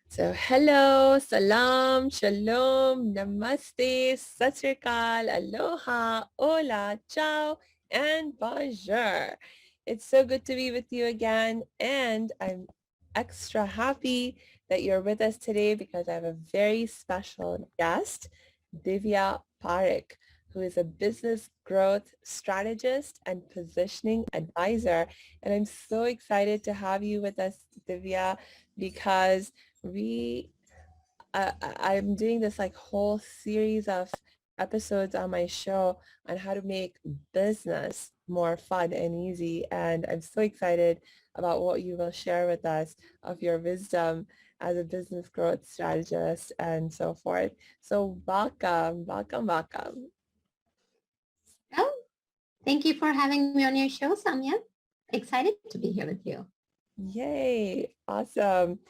So hello, salam, shalom, namaste, sat sri akal, aloha, hola, ciao, and bonjour. It's so good to be with you again, and I'm extra happy that you're with us today because I have a very special guest, Divya Parekh, who is a business growth strategist and positioning advisor. And I'm so excited to have you with us, Divya, because we I'm doing this like whole series of episodes on my show on how to make business more fun and easy, and I'm so excited about what you will share with us of your wisdom as a business growth strategist and so forth. So welcome. Oh, thank you for having me on your show, Samia. Excited to be here with you. Yay, awesome.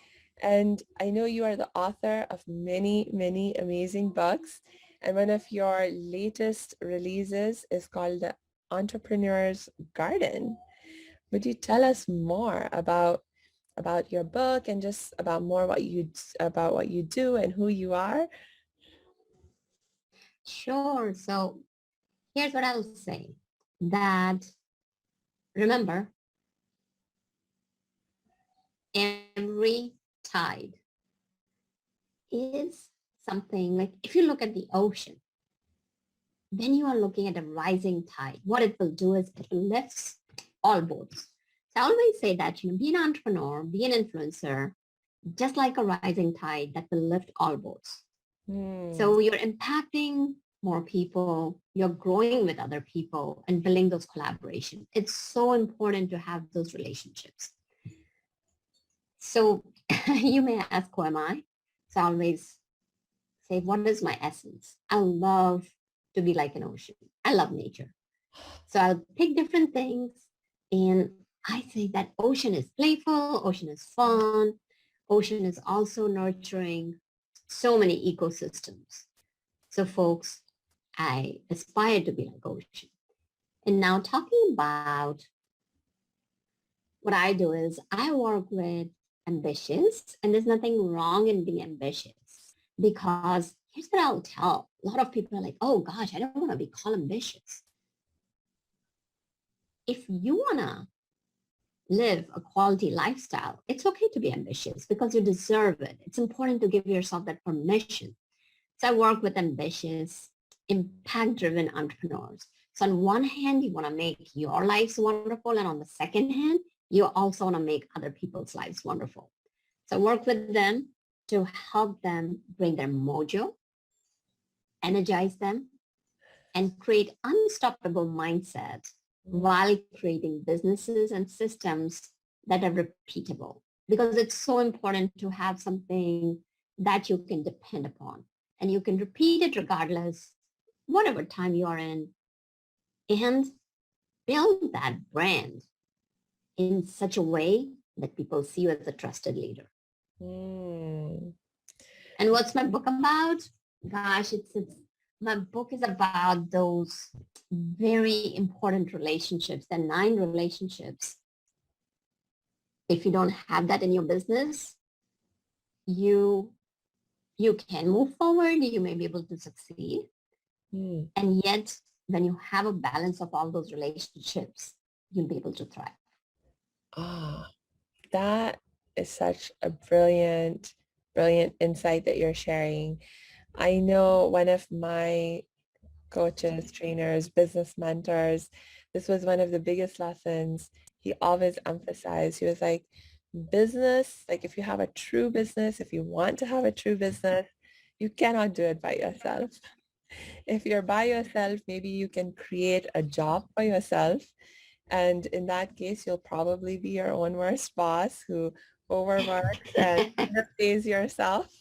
And I know you are the author of many amazing books. And one of your latest releases is called The Entrepreneur's Garden. Would you tell us more about your book and just about more about what you do and who you are? Sure. So here's what I'll say that remember, every tide is something like if you look at the ocean, then you are looking at a rising tide. What it will do is it lifts all boats. So I always say that, be an entrepreneur, be an influencer, just like a rising tide that will lift all boats. Hmm. So you're impacting more people, you're growing with other people and building those collaboration. It's so important to have those relationships. So you may ask, who am I? So I always say, what is my essence? I love to be like an ocean. I love nature. So I'll pick different things and I say that ocean is playful, ocean is fun, ocean is also nurturing so many ecosystems. So folks, I aspire to be like ocean. And now talking about what I do is I work with ambitious and there's nothing wrong in being ambitious because here's what I'll tell. A lot of people are like, oh gosh, I don't want to be called ambitious. If you want to live a quality lifestyle, it's okay to be ambitious because you deserve it. It's important to give yourself that permission. So I work with ambitious, impact-driven entrepreneurs. So on one hand, you want to make your lives wonderful. And on the second hand, you also want to make other people's lives wonderful. So I work with them to help them bring their mojo, energize them, and create unstoppable mindset while creating businesses and systems that are repeatable. Because it's so important to have something that you can depend upon and you can repeat it regardless, whatever time you are in, and build that brand in such a way that people see you as a trusted leader. Hmm. And what's my book about? Gosh, it's my book is about those very important relationships, the 9 relationships. If you don't have that in your business, you you can move forward, you may be able to succeed. Hmm. And yet, when you have a balance of all those relationships, you'll be able to thrive. Ah, that is such a brilliant insight that you're sharing. I know one of my coaches, trainers, business mentors, this was one of the biggest lessons he always emphasized. He was like, business, like if you have a true business, if you want to have a true business, you cannot do it by yourself. If you're by yourself, maybe you can create a job for yourself. And in that case, you'll probably be your own worst boss who overworks and underpays yourself.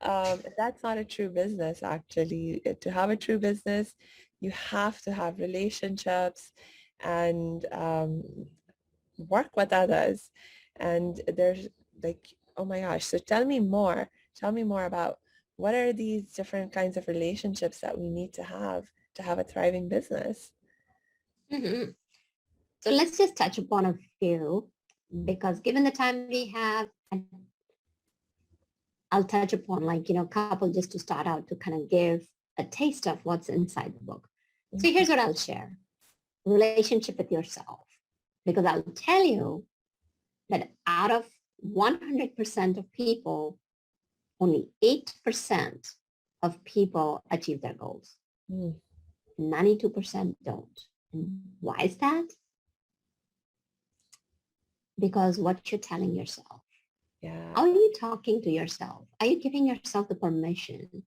That's not a true business, actually. To have a true business, you have to have relationships and work with others. And there's like, oh my gosh. So tell me more. Tell me more about what are these different kinds of relationships that we need to have a thriving business? Mhm. So let's just touch upon a few because given the time we have, I'll touch upon like, a couple just to start out to kind of give a taste of what's inside the book. So Mhm. here's what I'll share. Relationship with yourself. Because I'll tell you that out of 100% of people, only 8% of people achieve their goals. Mm. 92% don't. And why is that? Because what you're telling yourself. Yeah. How are you talking to yourself? Are you giving yourself the permission?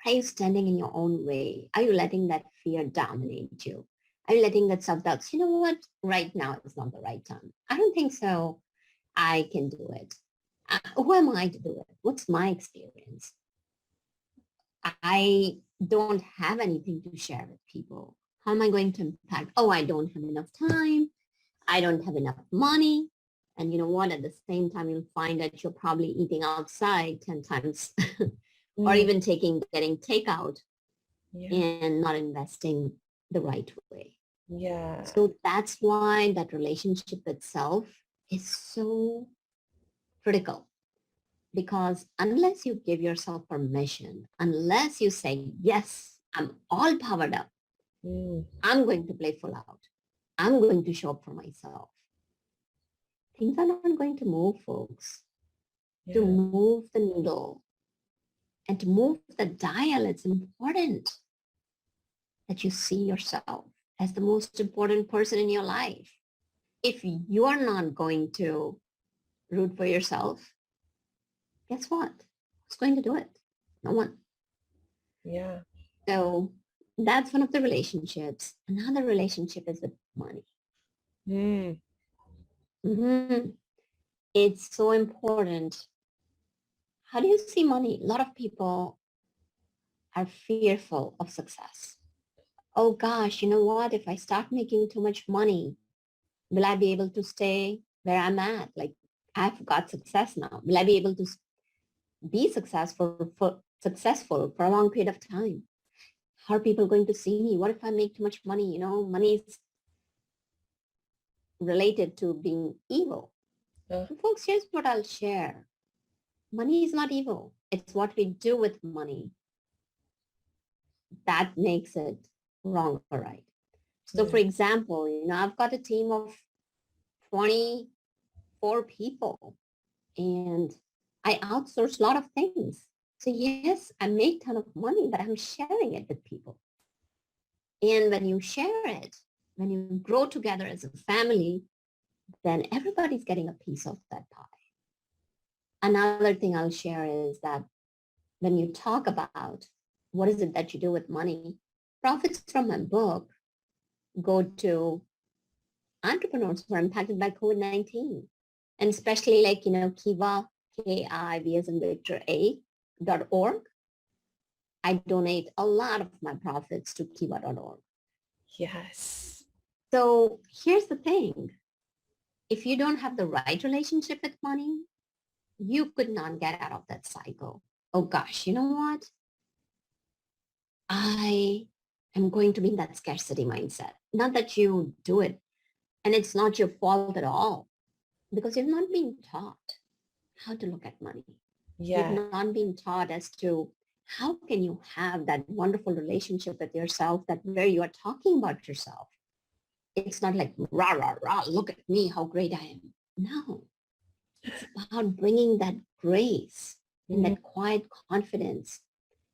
Are you standing in your own way? Are you letting that fear dominate you? Are you letting that self-doubt, you know what, right now is not the right time. I don't think so. I can do it. Who am I to do it? What's my experience? I don't have anything to share with people. How am I going to impact? Oh, I don't have enough time. I don't have enough money. And you know what? At the same time, you'll find that you're probably eating outside 10 times or Mm. even getting takeout Yeah. and not investing the right way. Yeah. So that's why that relationship itself is so critical because unless you give yourself permission, unless you say, yes, I'm all powered up, Mm. I'm going to play full out, I'm going to show up for myself, things are not going to move, folks. To Yeah. move the needle and to move the dial, it's important that you see yourself as the most important person in your life. If you are not going to root for yourself, guess what? Who's going to do it? No one. Yeah. So that's one of the relationships. Another relationship is with money. Mm. Mhm. It's so important. How do you see money? A lot of people are fearful of success. Oh gosh, you know what? If I start making too much money, will I be able to stay where I'm at? Like I've got success now. Will I be able to be successful for a long period of time? How are people going to see me? What if I make too much money? Money is related to being evil. Uh, And folks, here's what I'll share. Money is not evil. It's what we do with money that makes it wrong or right. So for yeah. example, I've got a team of 24 people and I outsource a lot of things. So yes, I make a ton of money, but I'm sharing it with people. And when you share it, when you grow together as a family, then everybody's getting a piece of that pie. Another thing I'll share is that when you talk about what is it that you do with money, profits from my book go to entrepreneurs who are impacted by COVID-19. And especially like, Kiva, K-I-V as in Victor A.org. I donate a lot of my profits to kiva.org. Yes. So here's the thing. If you don't have the right relationship with money, you could not get out of that cycle. Oh gosh, you know what? I am going to be in that scarcity mindset. Not that you do it, and it's not your fault at all, because you've not been taught how to look at money. You've Yeah. not been taught as to how can you have that wonderful relationship with yourself that where you are talking about yourself. It's not like rah, rah, rah, look at me, how great I am. No, it's about bringing that grace and Mm. that quiet confidence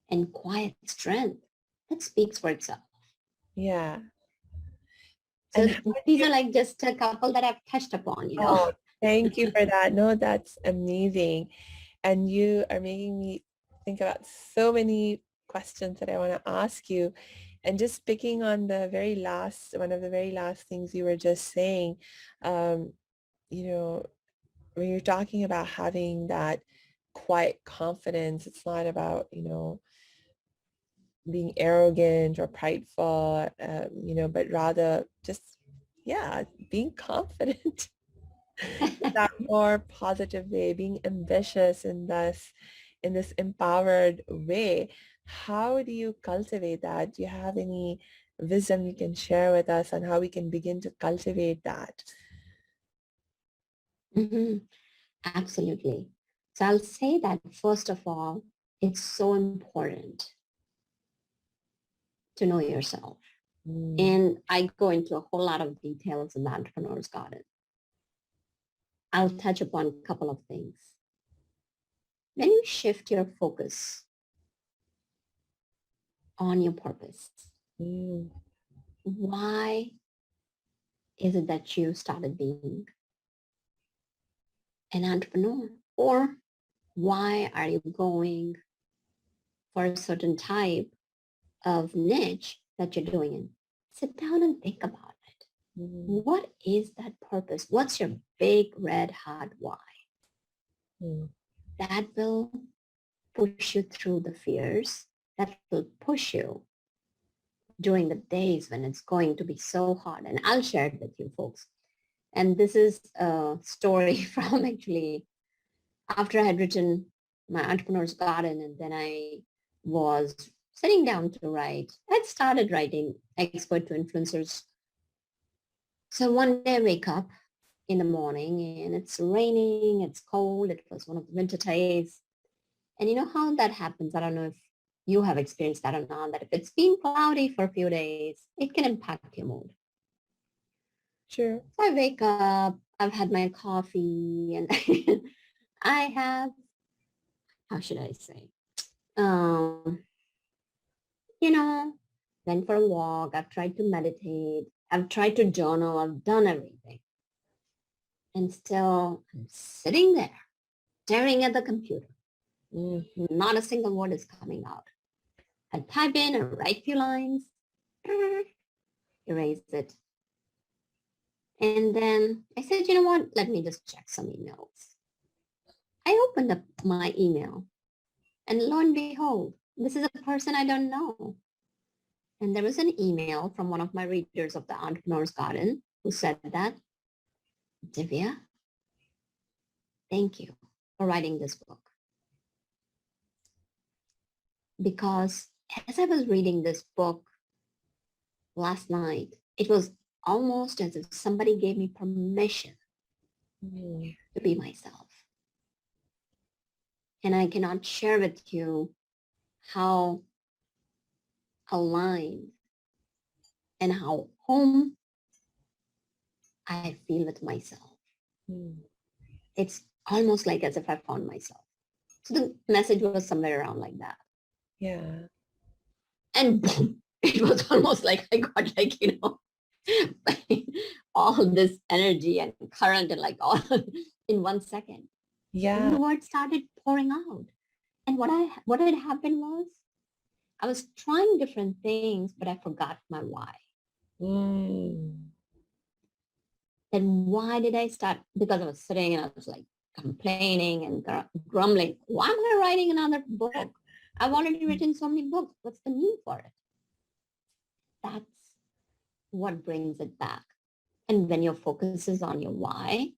and quiet strength that speaks for itself. Yeah. And So these are like just a couple that I've touched upon. oh, thank you for that. No, that's amazing. And you are making me think about so many questions that I want to ask you. And just picking on one of the very last things you were just saying, um, you know, when you're talking about having that quiet confidence, it's not about, being arrogant or prideful, but rather just, yeah, being confident in that more positive way, being ambitious and thus in this empowered way. How do you cultivate that? Do you have any wisdom you can share with us on how we can begin to cultivate that? Mhm. Absolutely. So I'll say that first of all, it's so important to know yourself. Mm. And I go into a whole lot of details in the Entrepreneur's Garden. I'll touch upon a couple of things. When you shift your focus on your purpose, Mm. why is it that you started being an entrepreneur? Or why are you going for a certain type of niche that you're doing in? Sit down and think about it. Mm. What is that purpose? What's your big red hot why? Mm. That will push you through the fears. That will push you during the days when it's going to be so hard. And I'll share it with you folks. And this is a story from actually after I had written my Entrepreneur's Garden, and then I was sitting down to write. I'd started writing expert to influencers. So one day I wake up in the morning and it's raining, it's cold, it was one of the winter days. And you know how that happens? I don't know if you have experienced that or not, that if it's been cloudy for a few days, it can impact your mood. Sure. So I wake up, I've had my coffee, and I have, how should I say? Um, you know, went for a walk, I've tried to meditate, I've tried to journal, I've done everything. And still I'm sitting there, staring at the computer. Mm. Not a single word is coming out. I type in and write few lines, erase it. And then I said, you know what? Let me just check some emails. I opened up my email and lo and behold, this is a person I don't know. And there was an email from one of my readers of the Entrepreneur's Garden who said that, Divya, thank you for writing this book. Because as I was reading this book last night, it was almost as if somebody gave me permission Mm. to be myself. And I cannot share with you how aligned and how home I feel with myself. Mm. It's almost like as if I found myself. So the message was somewhere around like that. Yeah. And boom, it was almost like I got like, all this energy and current and like all in 1 second. And the Yeah. words started pouring out. And what had happened was I was trying different things, but I forgot my why. Mm. Then why did I start? Because I was sitting and I was like complaining and grumbling. Why am I writing another book? I've already written so many books. What's the need for it? That's what brings it back. And when your focus is on your why,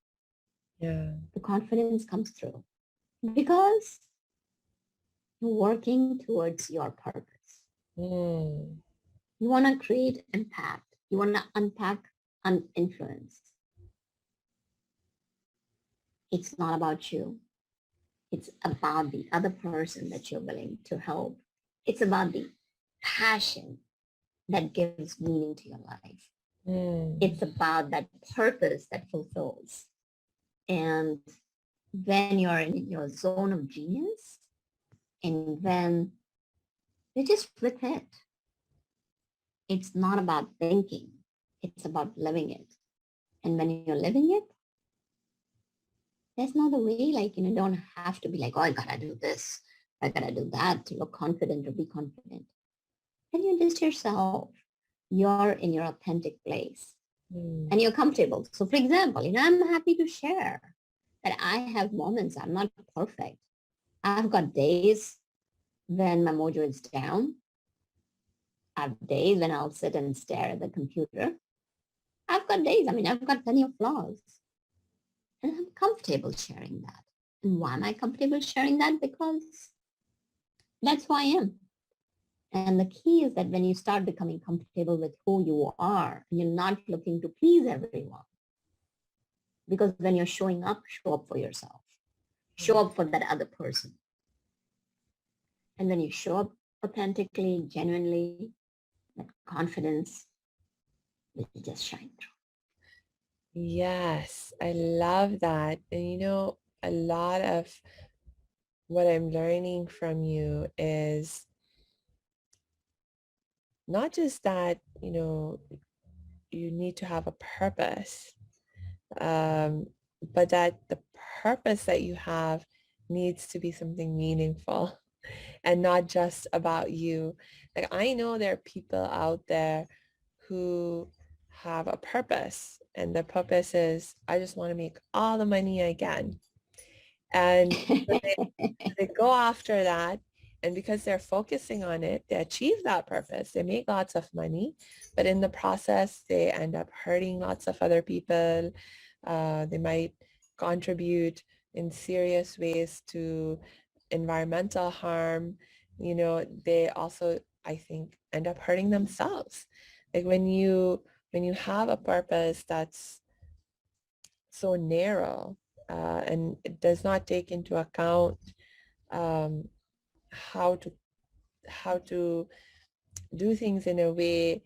Yeah. the confidence comes through because you're working towards your purpose. Mm. You want to create impact. You want to unpack influence. It's not about you. It's about the other person that you're willing to help. It's about the passion that gives meaning to your life. Mm. It's about that purpose that fulfills. And when you're in your zone of genius and when you're just with it, it's not about thinking, it's about living it. And when you're living it, there's no other way, like, don't have to be like, oh, I gotta do this, I gotta do that to look confident or be confident. And you're just yourself. You're in your authentic place Mm. and you're comfortable. So for example, I'm happy to share that I have moments, I'm not perfect. I've got days when my mojo is down. I have days when I'll sit and stare at the computer. I've got days, I've got plenty of flaws. And I'm comfortable sharing that. And why am I comfortable sharing that? Because that's who I am. And the key is that when you start becoming comfortable with who you are, you're not looking to please everyone. Because when you're showing up, show up for yourself. Show up for that other person. And when you show up authentically, genuinely, that confidence will just shine through. Yes, I love that. And a lot of what I'm learning from you is not just that, you need to have a purpose, um, but that the purpose that you have needs to be something meaningful and not just about you. Like, I know there are people out there who have a purpose, and the purpose is, I just want to make all the money I can. And so they go after that, and because they're focusing on it, they achieve that purpose. They make lots of money, but in the process, they end up hurting lots of other people. They might contribute in serious ways to environmental harm. They also, I think, end up hurting themselves. Like, when you have a purpose that's so narrow, and it does not take into account um, how to how to do things in a way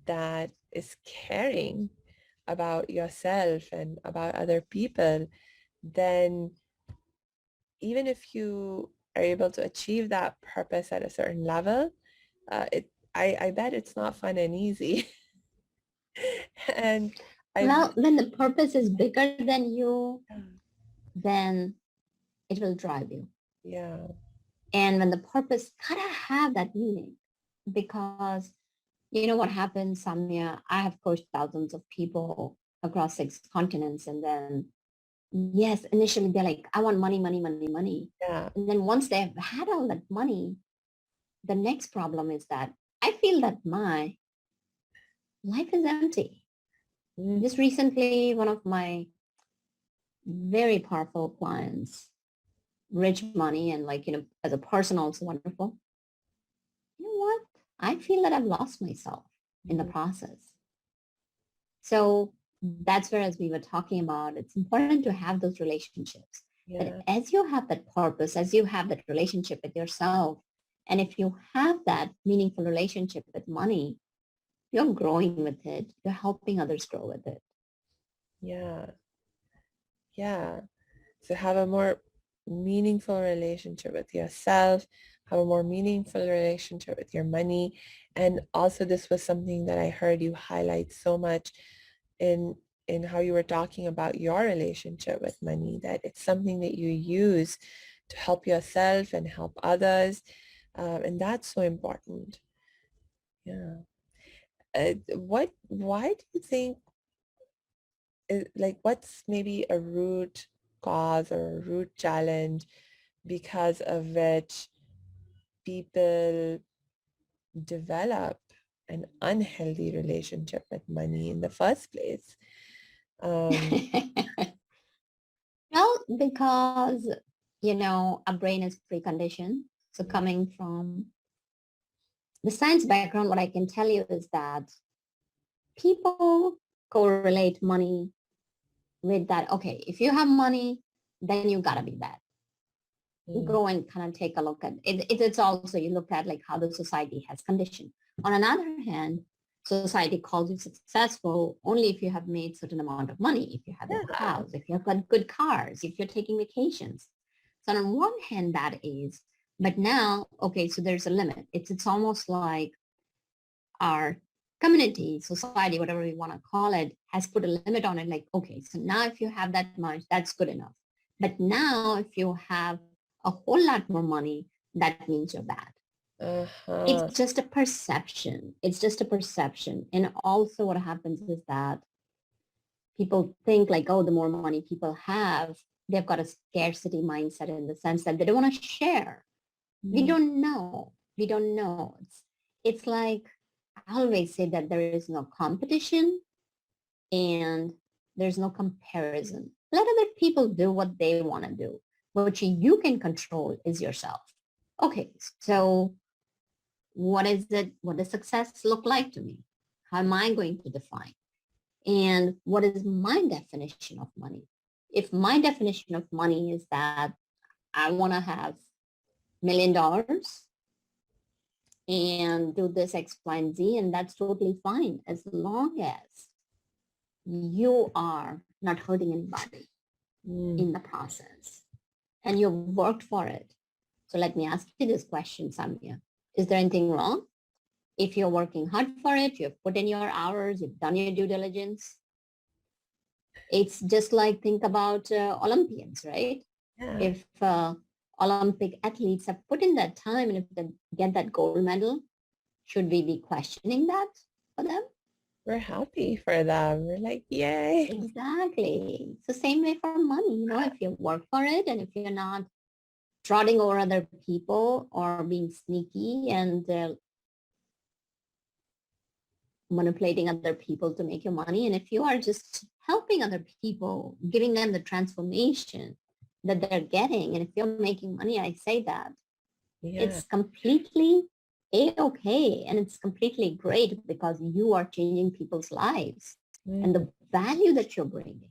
that is caring about yourself and about other people, then even if you are able to achieve that purpose at a certain level, I bet it's not fun and easy. And I Well, when the purpose is bigger than you, then it will drive you. yeah, And when the purpose gotta have that meaning, because you know what happens, Samya? I have coached thousands of people across 6 continents, and then yes, initially they're like, I want money, money, money, money. yeah, And then once they've had all that money, the next problem is that I feel that my life is empty. mm, Just recently, one of my very powerful clients, rich money and like, as a person also wonderful. You know what? I feel that I've lost myself in the mm, process. So that's where, as we were talking about, it's important to have those relationships. That yeah, as you have that purpose, as you have that relationship with yourself, and if you have that meaningful relationship with money, you're growing with it. You're helping others grow with it. yeah, yeah. So have a more meaningful relationship with yourself, have a more meaningful relationship with your money. And also, this was something that I heard you highlight so much in in how you were talking about your relationship with money, that it's something that you use to help yourself and help others. And that's so important. Yeah. Why do you think, like, what's maybe a root cause or a root challenge because of which people develop an unhealthy relationship with money in the first place? Um, Well, because, our brain is preconditioned. So coming from the science background, what I can tell you is that people correlate money with that. Okay, if you have money, then you gotta be bad. mm, Go and kind of take a look at it. It's also, you look at like how the society has conditioned. On another hand, society calls you successful only if you have made certain amount of money, if you have a yeah. house, if you have got good cars, if you're taking vacations. So on one hand, that is, but now, okay, so there's a limit. It's almost like our community, society, whatever we want to call it, has put a limit on it. Like, okay, so now if you have that much, that's good enough. But now if you have a whole lot more money, that means you're bad. It's Uh-huh. just a perception. It's just a perception. And also what happens is that people think like, oh, the more money people have, they've got a scarcity mindset in the sense that they don't want to share. We Mm, don't know. We don't know. It's like I always say that there is no competition and there's no comparison. Let other people do what they want to do. What you can control is yourself. Okay, so what is it? What does success look like to me? How am I going to define? And what is my definition of money? If my definition of money is that I want to have $1 million and do this X, Y, and Z, and that's totally fine as long as you are not hurting anybody Mm, in the process and you've worked for it. So let me ask you this question, Samia. Is there anything wrong? If you're working hard for it, you've put in your hours, you've done your due diligence, it's just like think about Olympians, right? yeah, If Olympic athletes have put in that time and if they get that gold medal, should we be questioning that for them? we're happy for them. We're like, yay. Exactly. It's the same way for money. If you work for it and if you're not trotting over other people or being sneaky and manipulating other people to make your money, and if you are just helping other people, giving them the transformation that they're getting, and if you're making money, I say that Yeah. it's completely a-okay and it's completely great because you are changing people's lives and Mm, the value that you're bringing.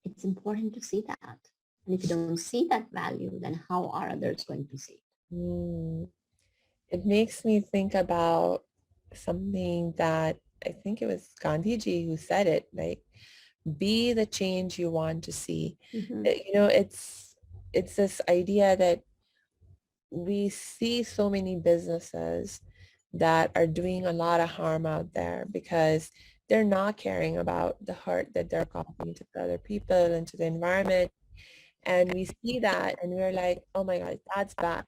It's important to see that. And if you don't see that value, then how are others going to see it? mm. It makes me think about something that I think it was Gandhiji who said it, like, be the change you want to see. Mhm. It's this idea that we see so many businesses that are doing a lot of harm out there because they're not caring about the hurt that they're causing to the other people and to the environment. And we see that and we're like, oh my God, that's bad.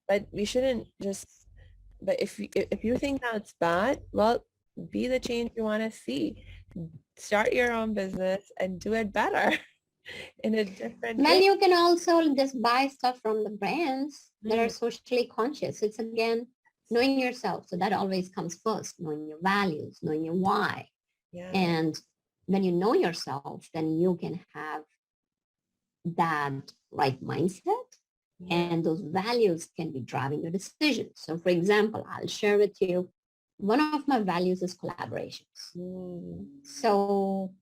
But we shouldn't just, but if you think that's bad, well, be the change you want to see. Start your own business and do it better in a different Well, way. you can also just buy stuff from the brands that are Mm, socially conscious. It's again knowing yourself. So that always comes first, knowing your values, knowing your why. yeah. And when you know yourself, then you can have that right mindset Yeah. and those values can be driving your decisions. So for example, I'll share with you, one of my values is collaborations. Mm, So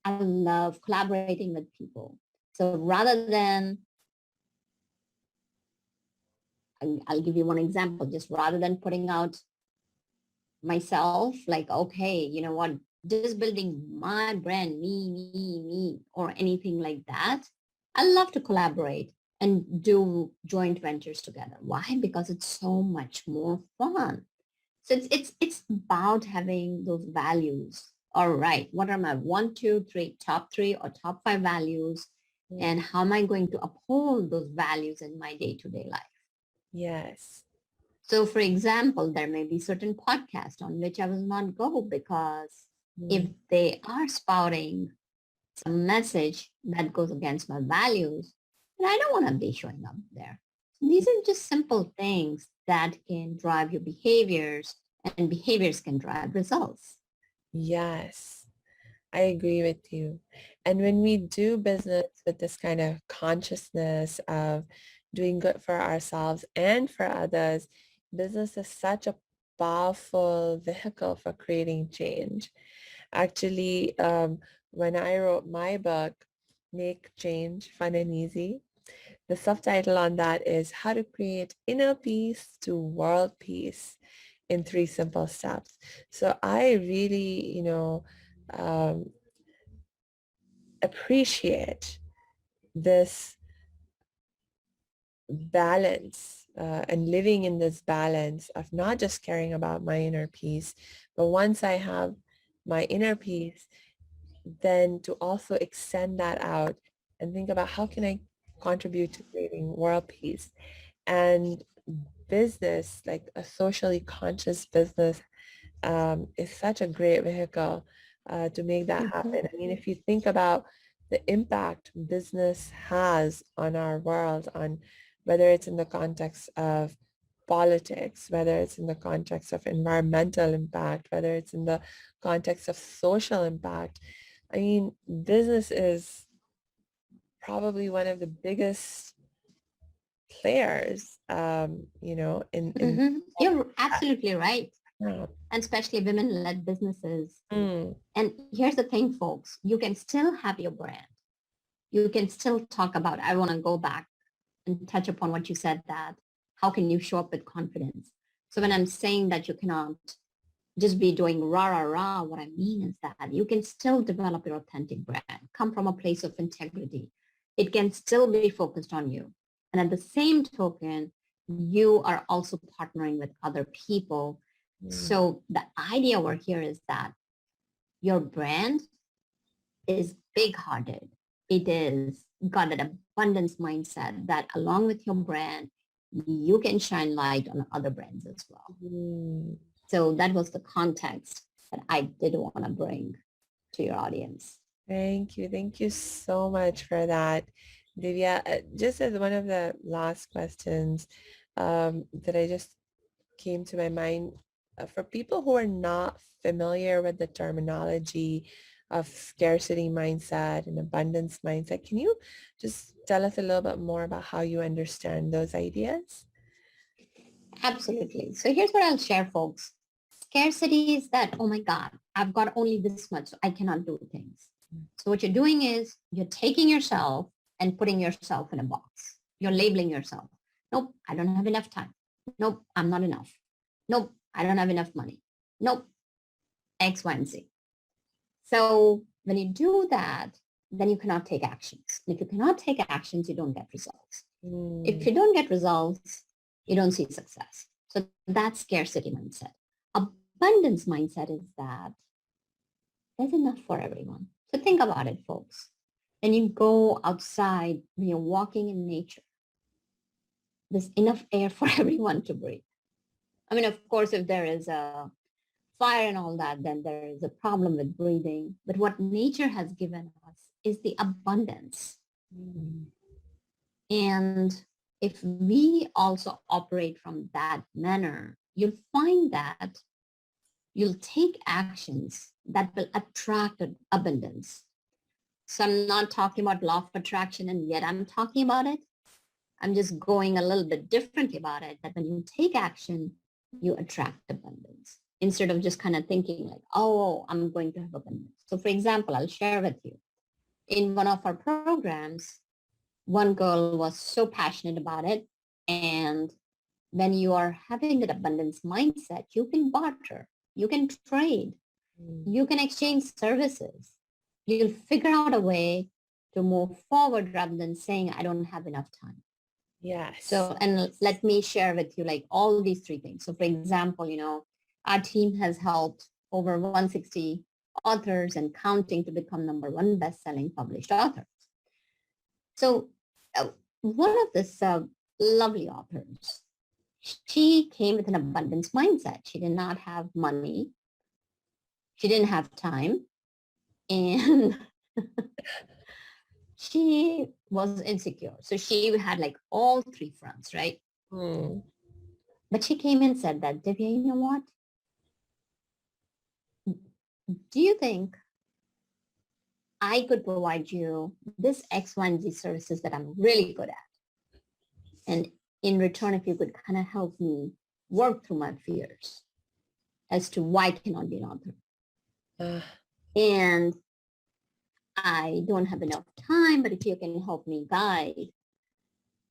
I love collaborating with people. So rather than, I'll give you one example, just rather than putting out myself like, okay, you know what, just building my brand, me, or anything like that. I love to collaborate and do joint ventures together. Why? Because it's so much more fun. So it's about having those values. All right, what are my one, two, three, top three or top five values? mm, And how am I going to uphold those values in my day-to-day life? yes. So for example, there may be certain podcasts on which I will not go because if Mm, they are spouting some message that goes against my values, then I don't want to be showing up there. These are just simple things that can drive your behaviors and behaviors can drive results. yes. I agree with you. And when we do business with this kind of consciousness of doing good for ourselves and for others, business is such a powerful vehicle for creating change. Actually, when I wrote my book, Make Change Fun and Easy, the subtitle on that is How to Create Inner Peace to World Peace in 3 Simple Steps. So I really, um, appreciate this balance and living in this balance of not just caring about my inner peace, but once I have my inner peace, then to also extend that out and think about how can I contribute to creating world peace. And business, like a socially conscious business, is such a great vehicle to make that Mhm. happen. I mean, if you think about the impact business has on our world, on whether it's in the context of politics, whether it's in the context of environmental impact, whether it's in the context of social impact. I mean, business is probably one of the biggest players, in Mhm. You're absolutely right. yeah. And especially women-led businesses. Mm, And here's the thing, folks, you can still have your brand. You can still talk about, I want to go back and touch upon what you said, that how can you show up with confidence? So when I'm saying that you cannot just be doing rah, rah, rah, what I mean is that you can still develop your authentic brand, come from a place of integrity. It can still be focused on you. And at the same token, you are also partnering with other people. Mm. So the idea over here is that your brand is big-hearted. It is got an abundance mindset that along with your brand, you can shine light on other brands as well. Mm. So that was the context that I did want to bring to your audience. Thank you. Thank you so much for that, Divya. Just as one of the last questions that I just came to my mind, for people who are not familiar with the terminology of scarcity mindset and abundance mindset, can you just tell us a little bit more about how you understand those ideas? Absolutely. So here's what I'll share, folks. Scarcity is that, oh my God, I've got only this much, so I cannot do things. So what you're doing is you're taking yourself and putting yourself in a box. You're labeling yourself. Nope, I don't have enough time. Nope, I'm not enough. Nope, I don't have enough money. Nope, X, Y, and Z. So when you do that, then you cannot take actions. And if you cannot take actions, you don't get results. If Mm. you don't get results, you don't see success. So that's scarcity mindset. Abundance mindset is that there's enough for everyone. So think about it, folks. When you go outside, when you're walking in nature, there's enough air for everyone to breathe. I mean, of course, if there is a fire and all that, then there is a problem with breathing. But what nature has given us is the abundance. Mm. And if we also operate from that manner, you'll find that you'll take actions that will attract abundance. So I'm not talking about law of attraction, and yet I'm talking about it. I'm just going a little bit differently about it, that when you take action, you attract abundance instead of just kind of thinking like, oh, I'm going to have abundance. So for example, I'll share with you. In one of our programs, one girl was so passionate about it. And when you are having that abundance mindset, you can barter, you can trade, Mm. you can exchange services. You'll figure out a way to move forward rather than saying, I don't have enough time. Yes. So, and let me share with you like all these three things. So for example, our team has helped over 160 authors and counting to become number one best-selling published authors. So one of this lovely authors, she came with an abundance mindset. She did not have money. She didn't have time. And she was insecure. So she had like all three fronts, right? Mm. But she came and said that, Divya, you know what? Do you think I could provide you this X, Y, and Z services that I'm really good at? And in return, if you could kind of help me work through my fears as to why I cannot be an author. Uh, And I don't have enough time, but if you can help me guide,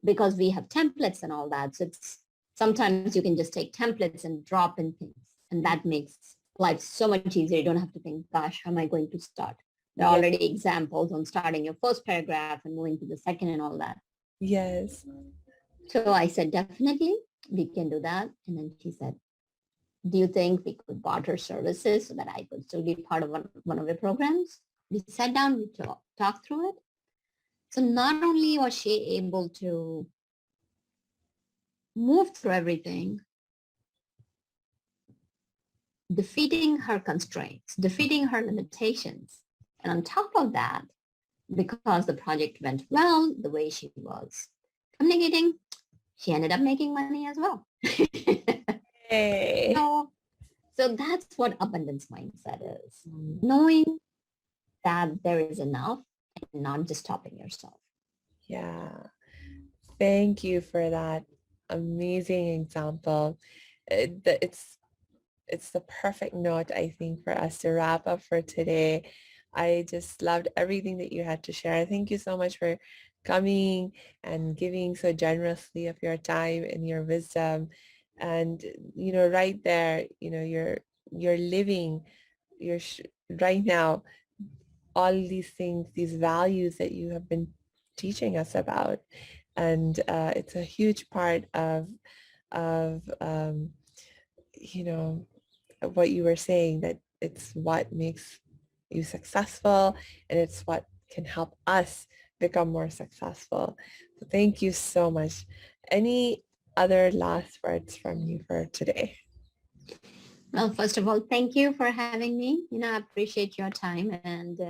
because we have templates and all that. So it's sometimes you can just take templates and drop in things. And that makes life so much easier. You don't have to think, gosh, how am I going to start? There are yeah. already examples on starting your first paragraph and moving to the second and all that. Yes. So I said, definitely, we can do that. And then she said, do you think we could barter services so that I could still be part of one of the programs? We sat down, we talked through it. So not only was she able to move through everything, defeating her constraints, defeating her limitations. And on top of that, because the project went well, the way she was communicating, she ended up making money as well. Hey. so, so that's what abundance mindset is. Mm. Knowing that there is enough and not just stopping yourself. Yeah. Thank you for that amazing example. It's the perfect note, I think, for us to wrap up for today. I just loved everything that you had to share. Thank you so much for coming and giving so generously of your time and your wisdom. And, right there, you're living, you're right now, all these things, these values that you have been teaching us about. And it's a huge part of you know, what you were saying, that it's what makes you successful and it's what can help us become more successful. So thank you so much. Any other last words from you for today? Well, first of all, thank you for having me. I appreciate your time and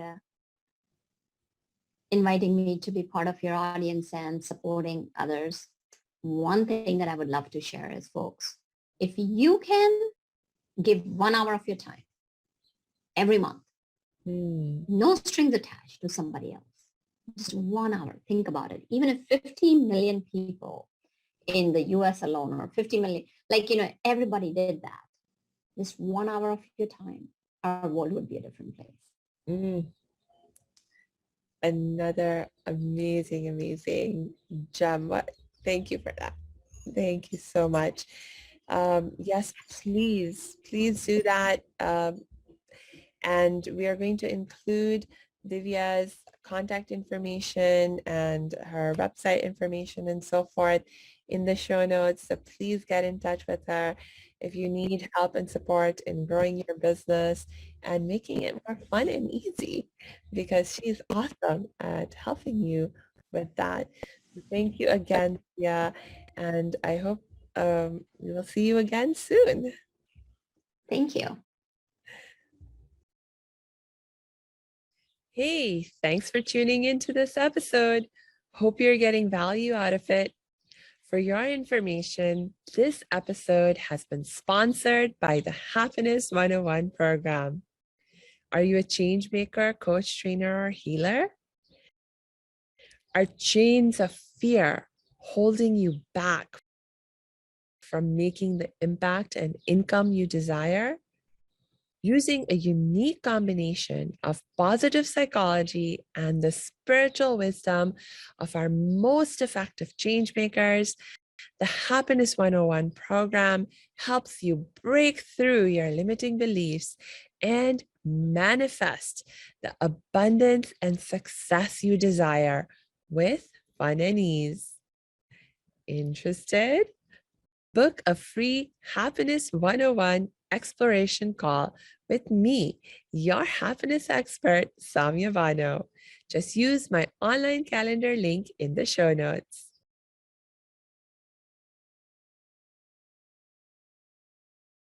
inviting me to be part of your audience and supporting others. One thing that I would love to share is, folks, if you can give 1 hour of your time every month, Hmm. no strings attached to somebody else, just 1 hour, think about it. Even if 50 million people in the US alone, or 50 million, everybody did that, just 1 hour of your time, our world would be a different place. Mm. Another amazing gem. Thank you for that. Thank you so much. Yes, please do that. And we are going to include Divya's contact information and her website information and so forth in the show notes. So please get in touch with her if you need help and support in growing your business and making it more fun and easy, because she's awesome at helping you with that. So thank you again, Divya, and I hope we will see you again soon. Thank you. Hey, thanks for tuning into this episode. Hope you're getting value out of it. For your information, this episode has been sponsored by the Happiness 101 program. Are you a change maker, coach, trainer, or healer? Are chains of fear holding you back from making the impact and income you desire? Using a unique combination of positive psychology and the spiritual wisdom of our most effective change makers, the Happiness 101 program helps you break through your limiting beliefs and manifest the abundance and success you desire with fun and ease. Interested? Book a free Happiness 101 exploration call with me, your happiness expert, Samia Bano. Just use my online calendar link in the show notes.